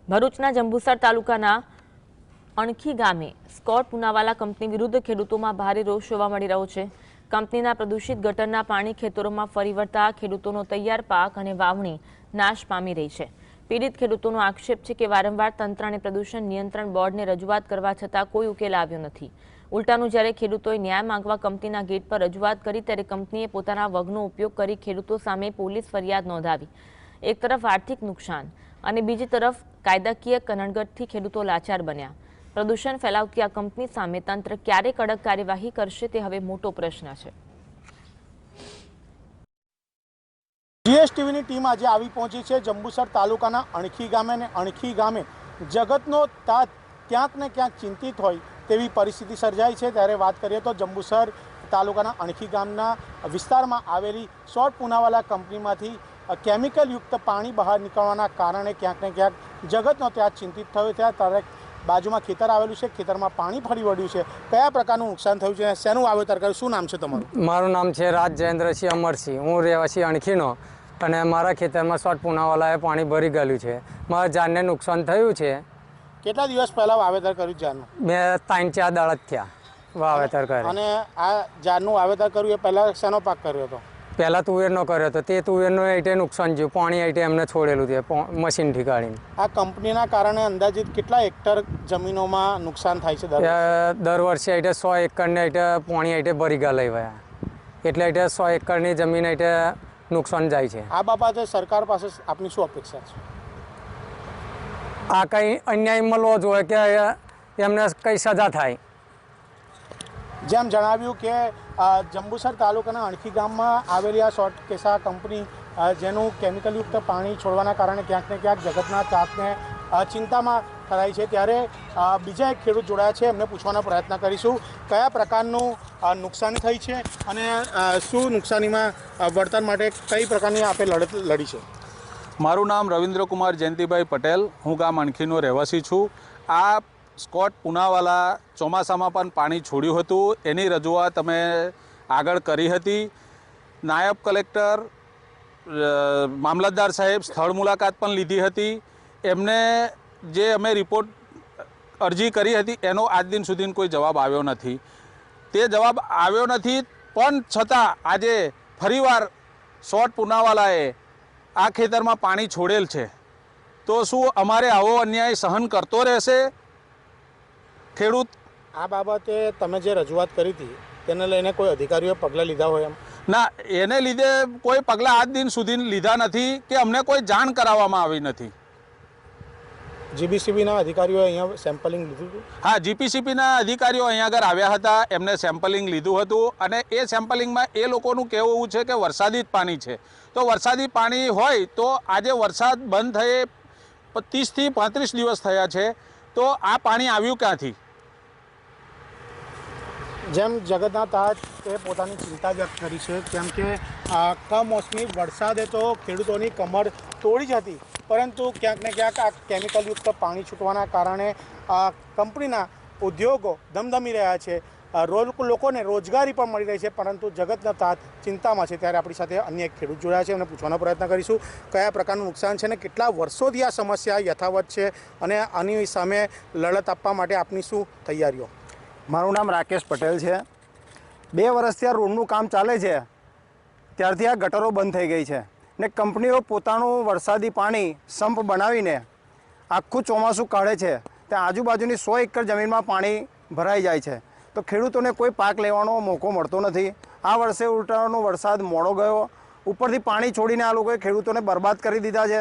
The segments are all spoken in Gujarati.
ભરૂચના જંબુસર તાલુકાના અણખી ગામે સ્કોટ પૂનાવાલા કંપની વિરુદ્ધ ખેડૂતોમાં ભારે રોષ જોવા મળી રહ્યો છે। કંપનીના પ્રદૂષિત ગટરના પાણી ખેતરોમાં ફરી વળતા ખેડૂતોનો તૈયાર પાક અને વાવણી નાશ પામી રહી છે। પીડિત ખેડૂતોનો આક્ષેપ છે કે વારંવાર તંત્ર અને પ્રદૂષણ નિયંત્રણ બોર્ડને રજૂઆત કરવા છતાં કોઈ ઉકેલ આવ્યો નથી। ઉલટાનું જ્યારે ખેડૂતોએ ન્યાય માંગવા કંપનીના ગેટ પર રજૂઆત કરી ત્યારે કંપનીએ પોતાના વગનો ઉપયોગ કરી ખેડૂતો સામે પોલીસ ફરિયાદ નોંધાવી। એક તરફ આર્થિક નુકસાન અને બીજી તરફ કાયદાકીય કનડગતથી ખેડૂતો લાચાર બન્યા। પ્રદૂષણ ફેલાવતી આ કંપની સામે તંત્ર ક્યારે કડક કાર્યવાહી કરશે તે હવે મોટો પ્રશ્ન છે। જીએસટીવીની ટીમ આજે આવી પહોંચી છે જંબુસર તાલુકાના અણખી ગામે અને અણખી ગામે જગતનો તાત ક્યાંક ને ક્યાંક ચિંતિત હોય તેવી પરિસ્થિતિ સર્જાઈ છે। ત્યારે વાત કરીએ તો જંબુસર તાલુકાના અણખી ગામના વિસ્તારમાં આવેલી સ્કોટ પૂનાવાલા કંપનીમાંથી કેમિકલયુક્ત પાણી બહાર નીકળવાના કારણે ક્યાંક ને ક્યાંક જગતનો ત્યાં ચિંતિત થયો છે। ત્યારે બાજુમાં ખેતર આવેલું છે, ખેતરમાં પાણી ફરી વળ્યું છે। કયા પ્રકારનું નુકસાન થયું છે, શેનું વાવેતર કર્યું, શું નામ છે તમારું? મારું નામ છે રાજ જયેન્દ્રસિંહ અમરસિંહ। હું રહેવાસી અણખીનો અને મારા ખેતરમાં સ્કોટ પૂનાવાલાએ પાણી ભરી ગયેલું છે। મારા જાનને નુકસાન થયું છે। કેટલા દિવસ પહેલાં વાવેતર કર્યું જારનું? મેં 3-4 દાડા થયા વાવેતર કર્યું। અને આ જારનું વાવેતર કર્યું એ પહેલાં શેનો પાક કર્યો હતો? પહેલાં તુવેરનો કર્યો હતો, તે તુવેરનો એટલે નુકસાન થયું, પાણી એટલે એમને છોડેલું છે મશીનથી કાઢીને। આ કંપનીના કારણે અંદાજિત કેટલા હેક્ટર જમીનોમાં નુકસાન થાય છે? દર વર્ષે એટલે 100 એકરને એટલે પાણી એટલે ભરી ગયા લેવાયા, એટલે 100 એકરની જમીન એટલે નુકસાન જાય છે। આ બાબતે સરકાર પાસે આપની શું અપેક્ષા છે? આ કંઈ અન્યાય મળવો જોઈએ કે એમને કંઈ સજા થાય। જેમ જણાવ્યું કે જંબુસર તાલુકાના અણખી ગામમાં આવેલી આ શોર્ટ કેસા કંપની જેનું કેમિકલયુક્ત પાણી છોડવાના કારણે ક્યાંક ને ક્યાંક જગતના તાતને ચિંતામાં કરાઈ છે। ત્યારે બીજા એક ખેડૂત જોડાયા છે, એમને પૂછવાનો પ્રયત્ન કરીશું કયા પ્રકારનું નુકસાની થઈ છે અને શું નુકસાનીમાં વળતર માટે કઈ પ્રકારની આપે લડત લડી છે? મારું નામ રવિન્દ્રકુમાર જયંતિભાઈ પટેલ, હું ગામ અણખીનો રહેવાસી છું। આ સ્કોટ પૂનાવાલા ચોમાસામાં પણ પાણી છોડ્યું હતું, એની રજૂઆત અમે આગળ કરી હતી। નાયબ કલેક્ટર, મામલતદાર સાહેબ સ્થળ મુલાકાત પણ લીધી હતી। એમને જે અમે રિપોર્ટ અરજી કરી હતી એનો આજ દિન સુધી કોઈ જવાબ આવ્યો નથી। તે જવાબ આવ્યો નથી પણ છતાં આજે ફરીવાર સ્કોટ પૂનાવાલાએ આ ખેતરમાં પાણી છોડેલ છે, તો શું અમારે આવો અન્યાય સહન કરતો રહેશે ખેડૂત? આ બાબતે તમે જે રજૂઆત કરી હતી તેને લઈને કોઈ અધિકારીઓએ પગલાં લીધા હોય એમ? ના, એને લીધે કોઈ પગલાં આજ દિન સુધી લીધા નથી કે અમને કોઈ જાણ કરાવવામાં આવી નથી। જીપીસીબીના અધિકારીઓએ અહીંયા સેમ્પલિંગ લીધું હતું? હા, જીપીસીબીના અધિકારીઓ અહીંયા આગળ આવ્યા હતા, એમને સેમ્પલિંગ લીધું હતું અને એ સેમ્પલિંગમાં એ લોકોનું કહેવું એવું છે કે વરસાદી જ પાણી છે। તો વરસાદી પાણી હોય તો આજે વરસાદ બંધ થયે 30 થી 35 દિવસ થયા છે, તો આ પાણી આવ્યું ક્યાંથી? જેમ જગતના તાતે પોતાની ચિંતા વ્યક્ત કરી છે, કેમ કે કમોસમી વરસાદે તો ખેડૂતોની કમર તોડી જ હતી, પરંતુ ક્યાંક ને ક્યાંક આ કેમિકલયુક્ત પાણી છૂટવાના કારણે કંપનીના ઉદ્યોગો ધમધમી રહ્યા છે, લોકોને રોજગારી પણ મળી રહી છે, પરંતુ જગતના તાત ચિંતામાં છે। ત્યારે આપણી સાથે અન્ય એક ખેડૂત જોડાયા છે, એમને પૂછવાનો પ્રયત્ન કરીશું કયા પ્રકારનું નુકસાન છે અને કેટલા વર્ષોથી આ સમસ્યા યથાવત છે અને આની સામે લડત આપવા માટે આપની શું તૈયારીઓ? મારું નામ રાકેશ પટેલ છે। 2 વર્ષથી આ રોડનું કામ ચાલે છે, ત્યારથી આ ગટરો બંધ થઈ ગઈ છે ને કંપનીઓ પોતાનું વરસાદી પાણી સંપ બનાવીને આખું ચોમાસું કાઢે છે। ત્યાં આજુબાજુની 100 એકર જમીનમાં પાણી ભરાઈ જાય છે, તો ખેડૂતોને કોઈ પાક લેવાનો મોકો મળતો નથી। આ વર્ષે ઉલટાનો વરસાદ મોડો ગયો, ઉપરથી પાણી છોડીને આ લોકોએ ખેડૂતોને બરબાદ કરી દીધા છે।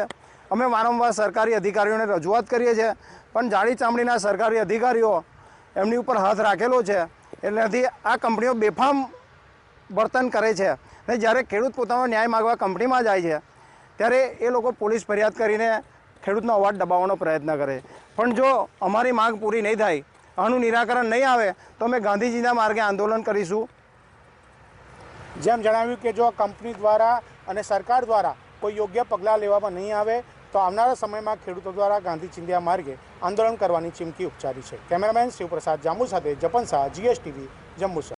અમે વારંવાર સરકારી અધિકારીઓને રજૂઆત કરીએ છીએ, પણ જાડી ચામડીના સરકારી અધિકારીઓ એમની ઉપર હાથ રાખેલો છે, એટલેથી આ કંપનીઓ બેફામ વર્તન કરે છે ને જ્યારે ખેડૂત પોતાનો ન્યાય માગવા કંપનીમાં જાય છે ત્યારે એ લોકો પોલીસ ફરિયાદ કરીને ખેડૂતનો અવાજ દબાવવાનો પ્રયત્ન કરે। પણ જો અમારી માગ પૂરી નહીં થાય, આનું નિરાકરણ નહીં આવે તો અમે ગાંધીજીના માર્ગે આંદોલન કરીશું। જેમ જણાવ્યું કે જો કંપની દ્વારા અને સરકાર દ્વારા કોઈ યોગ્ય પગલાં લેવામાં નહીં આવે તો આવનારા સમયમાં ખેડૂતો દ્વારા ગાંધી ચિંધ્યા માર્ગે આંદોલન કરવાની ચીમકી ઉચ્ચારી છે। કેમેરામેન શિવપ્રસાદ જાંબુ સાથે જપન શાહ, જીએસટીવી, જંબુસર।